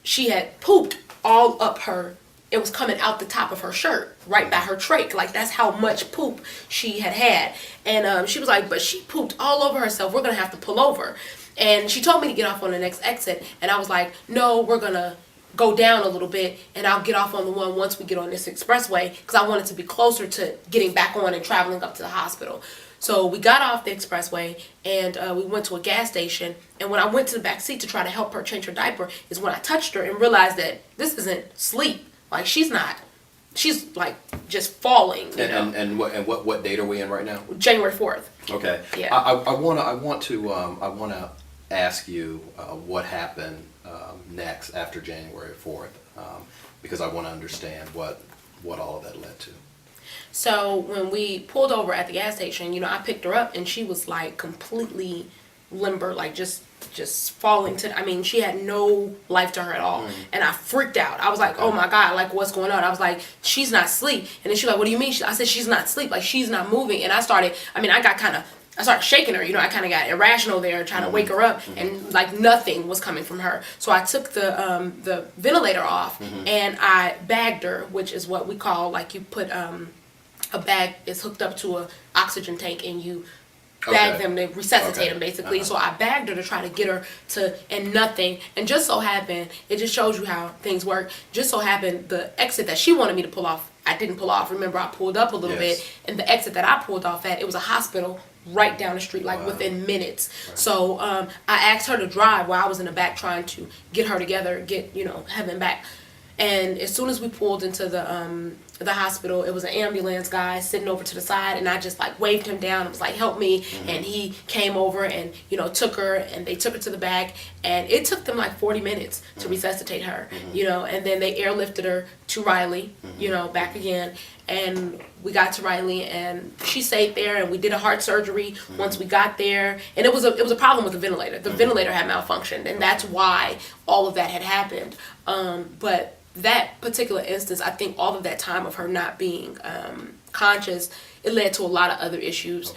Speaker 5: she had pooped all up her, it was coming out the top of her shirt, right by her trach. Like, that's how much poop she had. And she was like, but she pooped all over herself. We're going to have to pull over. And she told me to get off on the next exit. And I was like, no, we're going to go down a little bit, and I'll get off on the one once we get on this expressway, because I wanted to be closer to getting back on and traveling up to the hospital. So we got off the expressway, and we went to a gas station, and when I went to the back seat to try to help her change her diaper is when I touched her and realized that this isn't sleep. Like, she's like just falling.
Speaker 1: And what date are we in right now?
Speaker 5: January 4th.
Speaker 1: Okay.
Speaker 5: Yeah.
Speaker 1: I want to ask you what happened next after January 4th, because I want to understand what all of that led to.
Speaker 5: So when we pulled over at the gas station, you know, I picked her up and she was like completely limber, like just falling to, I mean, she had no life to her at all. And I freaked out. I was like, oh my God, like what's going on? I was like, she's not asleep. And then she was like, what do you mean? I said, she's not asleep, like she's not moving. And I started shaking her, you know, I kind of got irrational there, trying to wake her up, and like nothing was coming from her. So I took the ventilator off and I bagged her, which is what we call, like, you put a bag is hooked up to a oxygen tank and you bag them to resuscitate them, basically. So I bagged her to try to get her to, and nothing. And just so happened, it just shows you how things work. Just so happened, the exit that she wanted me to pull off, I didn't pull off. Remember, I pulled up a little bit, and the exit that I pulled off at, it was a hospital right down the street, like within minutes. So I asked her to drive while I was in the back trying to get her together, get, you know, heaven back. And as soon as we pulled into the hospital, it was an ambulance guy sitting over to the side, and I just like waved him down. I was like, help me. And he came over and, you know, took her, and they took her to the back, and it took them like 40 minutes to resuscitate her, you know, and then they airlifted her to Riley, you know, back again. And we got to Riley, and she stayed there, and we did a heart surgery once we got there. And it was a problem with the ventilator. The ventilator had malfunctioned, and that's why all of that had happened. But that particular instance, I think all of that time of her not being conscious, it led to a lot of other issues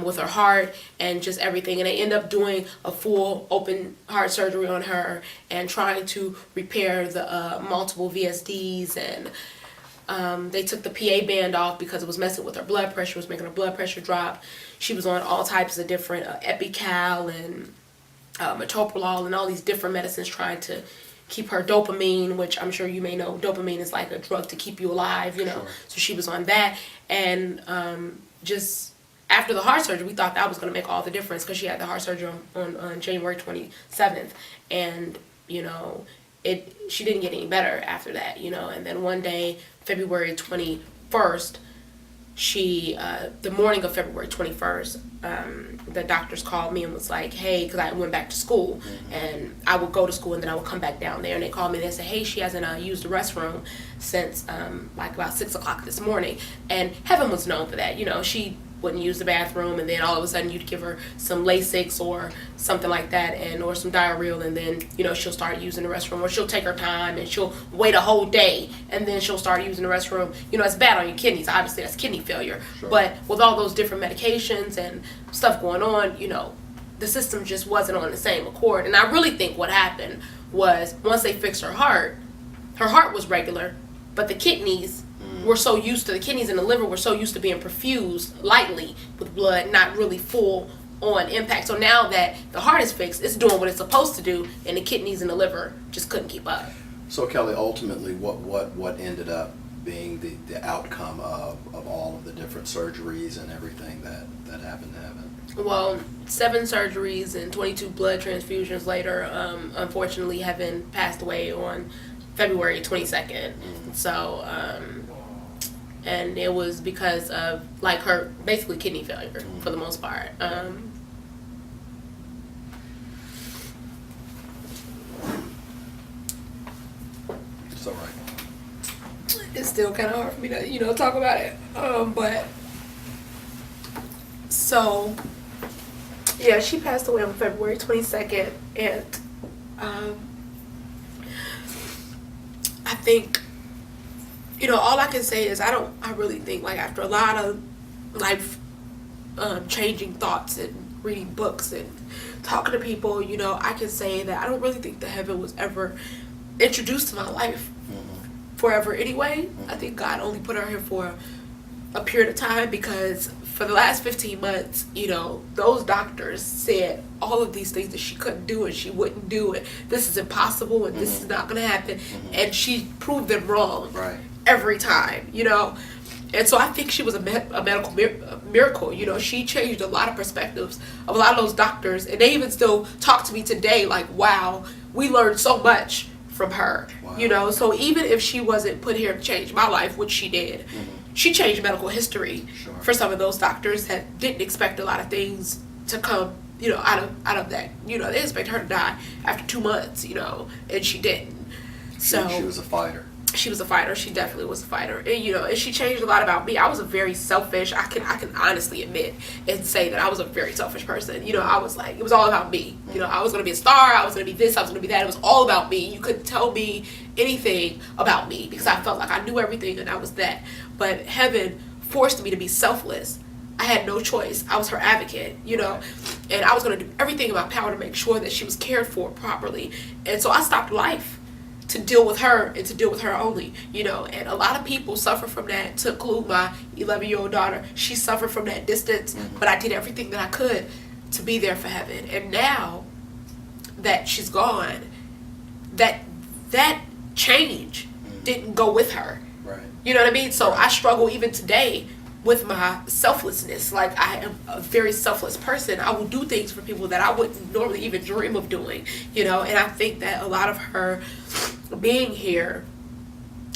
Speaker 5: with her heart and just everything. And they end up doing a full open heart surgery on her and trying to repair the multiple VSDs, and they took the PA band off because it was messing with her blood pressure, was making her blood pressure drop. She was on all types of different Epical and metoprolol and all these different medicines trying to keep her dopamine, which I'm sure you may know, dopamine is like a drug to keep you alive, you know. So she was on that, and just after the heart surgery, we thought that was going to make all the difference because she had the heart surgery on January 27th, and, you know, she didn't get any better after that, you know. And then one day, February 21st, the morning of February 21st, the doctors called me and was like, hey, because I went back to school, and I would go to school and then I would come back down there, and they called me and they said, hey, she hasn't used the restroom since like about 6 o'clock this morning. And heaven was known for that, you know. She wouldn't use the bathroom, and then all of a sudden you'd give her some Lasix or something like that, and or some Diarrheal, and then, you know, she'll start using the restroom, or she'll take her time and she'll wait a whole day and then she'll start using the restroom. You know, it's bad on your kidneys. Obviously that's kidney failure. But with all those different medications and stuff going on, you know, the system just wasn't on the same accord. And I really think what happened was, once they fixed her heart was regular, but the kidneys were so used to, the kidneys and the liver were so used to being perfused lightly with blood, not really full on impact. So now that the heart is fixed, it's doing what it's supposed to do, and the kidneys and the liver just couldn't keep up.
Speaker 3: So Kelly, ultimately, what ended up being the outcome of all of the different surgeries and everything that happened to Heaven?
Speaker 5: Well, 7 surgeries and 22 blood transfusions later, unfortunately, Heaven passed away on February 22nd. So, and it was because of, like, her basically kidney failure for the most part.
Speaker 3: It's all right.
Speaker 5: It's still kind of hard for me to, you know, talk about it. But so, yeah, she passed away on February 22nd, and I think, you know, all I can say is I really think, like, after a lot of life changing thoughts and reading books and talking to people, you know, I can say that I don't really think that Heaven was ever introduced to my life forever anyway. I think God only put her here for a period of time, because for the last 15 months, you know, those doctors said all of these things that she couldn't do and she wouldn't do it. This is impossible and this is not going to happen. And she proved them wrong every time, you know. And so I think she was a medical miracle. You know, she changed a lot of perspectives of a lot of those doctors. And they even still talk to me today like, wow, we learned so much from her. You know, so even if she wasn't put here to change my life, which she did, she changed medical history for some of those doctors that didn't expect a lot of things to come, you know, out of that. You know, they expected her to die after 2 months, you know, and she didn't. So
Speaker 3: she was a fighter.
Speaker 5: she was a fighter. She definitely was a fighter. And, you know, and she changed a lot about me. I was a very selfish, I can honestly admit and say that I was a very selfish person. You know, I was like, it was all about me. You know, I was going to be a star. I was going to be this. I was going to be that. It was all about me. You couldn't tell me anything about me because I felt like I knew everything and I was that. But heaven forced me to be selfless. I had no choice. I was her advocate, you know, and I was going to do everything in my power to make sure that she was cared for properly. And so I stopped life to deal with her and to deal with her only, you know, and a lot of people suffer from that, to include my 11-year-old daughter. She suffered from that distance, but I did everything that I could to be there for heaven. And now that she's gone, that change didn't go with her.
Speaker 3: Right.
Speaker 5: You know what I mean? So I struggle even today with my selflessness. Like, I am a very selfless person. I will do things for people that I wouldn't normally even dream of doing, you know, and I think that a lot of her being here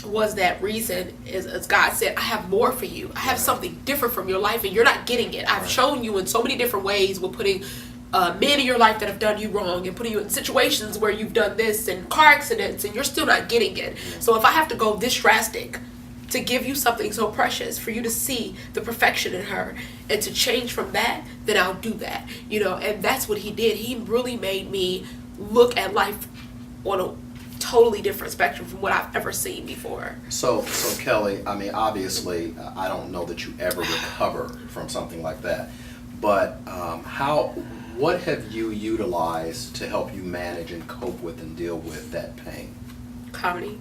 Speaker 5: was that reason. As God said, I have more for you. I have something different from your life and you're not getting it. I've shown you in so many different ways with putting men in your life that have done you wrong and putting you in situations where you've done this and car accidents and you're still not getting it. So if I have to go this drastic to give you something so precious, for you to see the perfection in her and to change from that, then I'll do that, you know. And that's what he did. He really made me look at life on a totally different spectrum from what I've ever seen before.
Speaker 3: So Kellye, I mean, obviously, I don't know that you ever recover from something like that, but what have you utilized to help you manage and cope with and deal with that pain?
Speaker 5: Comedy.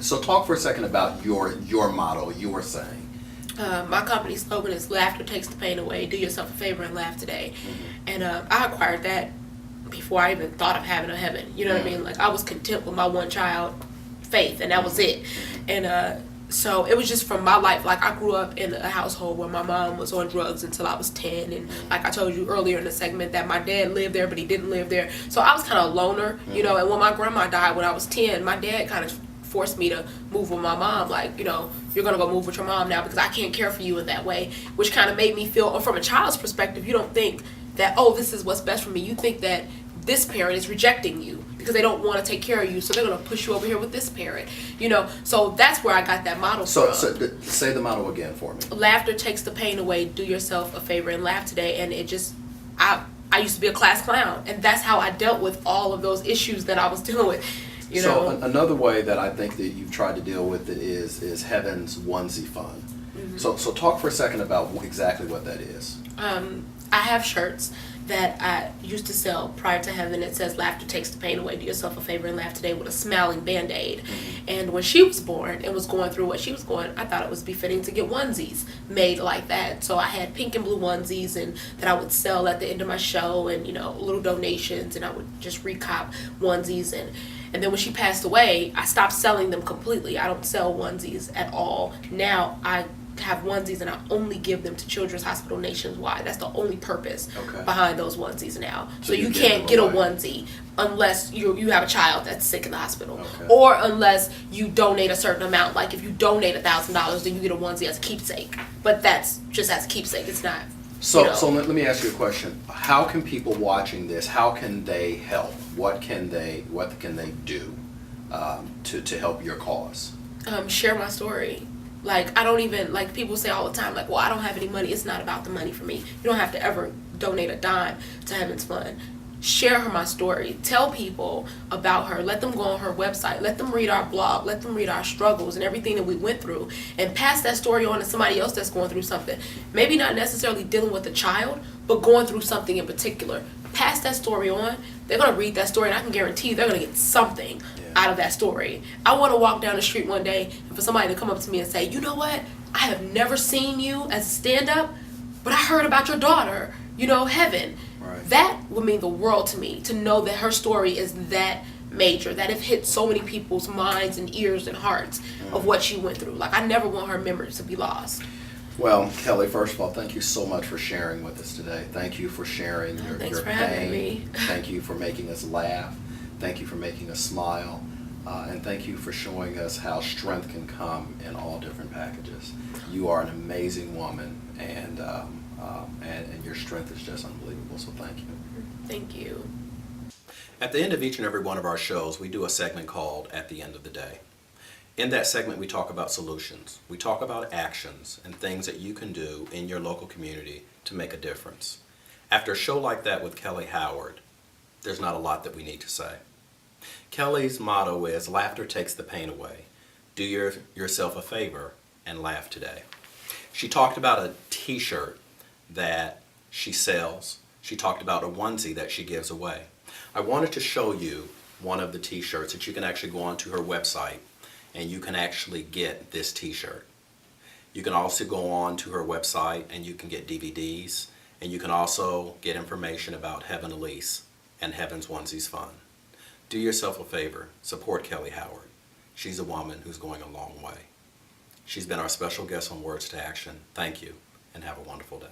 Speaker 3: So talk for a second about your motto, you were saying.
Speaker 5: My company slogan is laughter takes the pain away. Do yourself a favor and laugh today. And I acquired that before I even thought of having a heaven. You know what I mean? Like, I was content with my one child, Faith, and that was it. And so it was just from my life. Like, I grew up in a household where my mom was on drugs until I was 10. And like I told you earlier in the segment, that my dad lived there, but he didn't live there. So I was kind of a loner, you know. And when my grandma died when I was 10, my dad kind of forced me to move with my mom. Like, you know, you're gonna go move with your mom now because I can't care for you in that way, which kind of made me feel, from a child's perspective, you don't think that, oh, this is what's best for me. You think that this parent is rejecting you because they don't want to take care of you, so they're gonna push you over here with this parent, you know. So that's where I got that motto from.
Speaker 3: So say the motto again for me.
Speaker 5: Laughter takes the pain away. Do yourself a favor and laugh today. And it just, I used to be a class clown, and that's how I dealt with all of those issues that I was dealing with. You know?
Speaker 3: So another way that I think that you've tried to deal with it is Heaven's Onesie Fund. So talk for a second about exactly what that is.
Speaker 5: I have shirts that I used to sell prior to Heaven. It says, laughter takes the pain away. Do yourself a favor and laugh today, with a smiling Band-Aid. And when she was born and was going through what she was going, I thought it was befitting to get onesies made like that. So I had pink and blue onesies and that I would sell at the end of my show, and, you know, little donations, and I would just recop onesies. And then when she passed away, I stopped selling them completely. I don't sell onesies at all. Now I have onesies and I only give them to Children's Hospital nationwide. That's the only purpose behind those onesies now. So you can't get a onesie unless you have a child that's sick in the hospital, or unless you donate a certain amount. Like, if you donate $1,000, then you get a onesie as a keepsake. But that's just as a keepsake. It's not.
Speaker 3: So,
Speaker 5: you know.
Speaker 3: so let me ask you a question. How can people watching this, how can they help? What can they do to help your cause?
Speaker 5: Share my story. Like, I don't even, like, people say all the time, like, well, I don't have any money. It's not about the money for me. You don't have to ever donate a dime to Heaven's Fund. Share my story. Tell people about her. Let them go on her website. Let them read our blog. Let them read our struggles and everything that we went through, and pass that story on to somebody else that's going through something. Maybe not necessarily dealing with a child, but going through something in particular. Pass that story on. They're going to read that story, and I can guarantee you they're going to get something out of that story. I want to walk down the street one day and for somebody to come up to me and say, you know what? I have never seen you as a stand-up, but I heard about your daughter, you know, Heaven.
Speaker 3: Right.
Speaker 5: That would mean the world to me, to know that her story is that major, that it hit so many people's minds and ears and hearts of what she went through. Like, I never want her memories to be lost.
Speaker 3: Well, Kellye, first of all, thank you so much for sharing with us today. Thank you for sharing your
Speaker 5: Thanks for
Speaker 3: pain.
Speaker 5: having me.
Speaker 3: Thank you for making us laugh. Thank you for making us smile. And thank you for showing us how strength can come in all different packages. You are an amazing woman, and your strength is just unbelievable, so thank you.
Speaker 5: Thank you.
Speaker 1: At the end of each and every one of our shows, we do a segment called At the End of the Day. In that segment, we talk about solutions. We talk about actions and things that you can do in your local community to make a difference. After a show like that with Kellye Howard, there's not a lot that we need to say. Kellye's motto is, laughter takes the pain away. Do yourself a favor and laugh today. She talked about a t-shirt that she sells. She talked about a onesie that she gives away. I wanted to show you one of the t-shirts that you can actually go onto her website and you can actually get this t-shirt. You can also go on to her website and you can get DVDs, and you can also get information about Heaven Elise and Heaven's Onesies Fun. Do yourself a favor, support Kellye Howard. She's a woman who's going a long way. She's been our special guest on Words to Action. Thank you, and have a wonderful day.